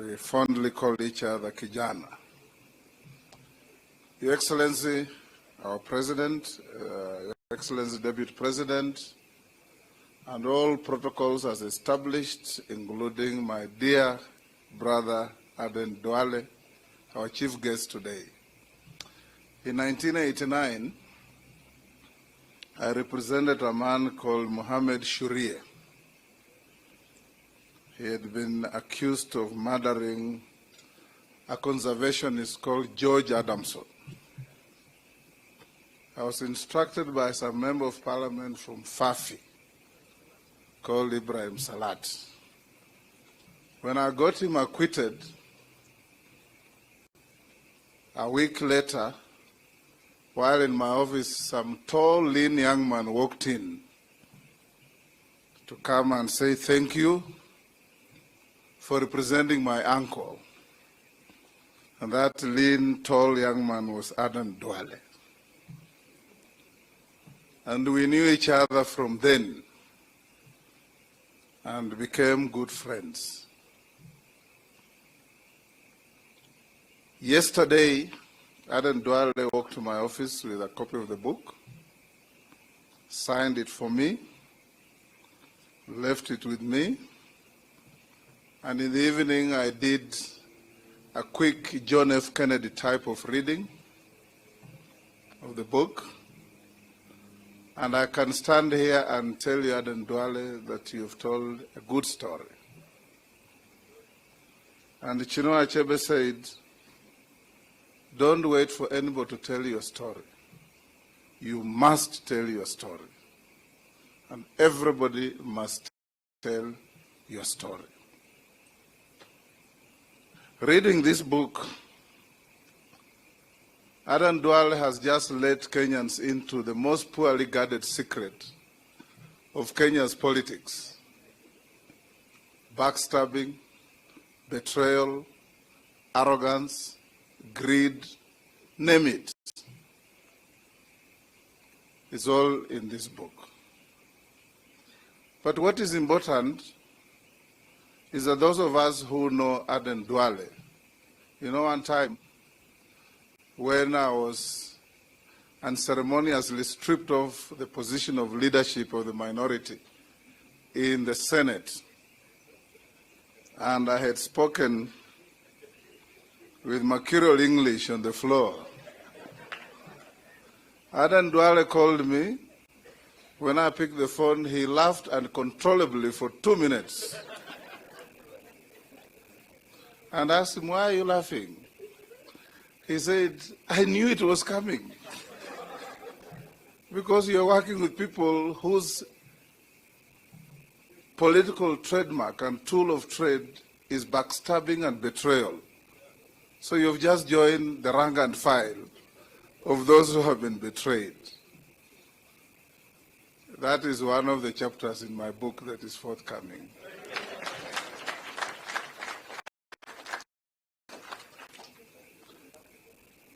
We fondly called each other Kijana. Your Excellency, our President, Your Excellency Deputy President, and all protocols as established, including my dear brother Aden Duale, our chief guest today. In 1989, I represented a man called Mohammed Shuriye. He had been accused of murdering a conservationist called George Adamson. I was instructed by some member of parliament from Fafi called Ibrahim Salat. When I got him acquitted, a week later, while in my office, some tall, lean young man walked in to come and say thank you for representing my uncle. And that lean, tall young man was Aden Duale. And we knew each other from then and became good friends. Yesterday, Aden Duale walked to my office with a copy of the book, signed it for me, left it with me, and in the evening I did a quick John F. Kennedy type of reading of the book. And I can stand here and tell you, Aden Duale, that you've told a good story. And Chinua Achebe said, don't wait for anybody to tell your story. You must tell your story. And everybody must tell your story. Reading this book, Aden Duale has just led Kenyans into the most poorly guarded secret of Kenya's politics. Backstabbing, betrayal, arrogance, greed, name it. It's all in this book. But what is important is that those of us who know Aden Duale, one time when I was unceremoniously stripped of the position of leadership of the minority in the Senate, and I had spoken with mercurial English on the floor. Aden Duale called me. When I picked the phone, he laughed uncontrollably for 2 minutes. And I asked him, why are you laughing? He said, I knew it was coming. Because you're working with people whose political trademark and tool of trade is backstabbing and betrayal. So you've just joined the rank and file of those who have been betrayed. That is one of the chapters in my book that is forthcoming.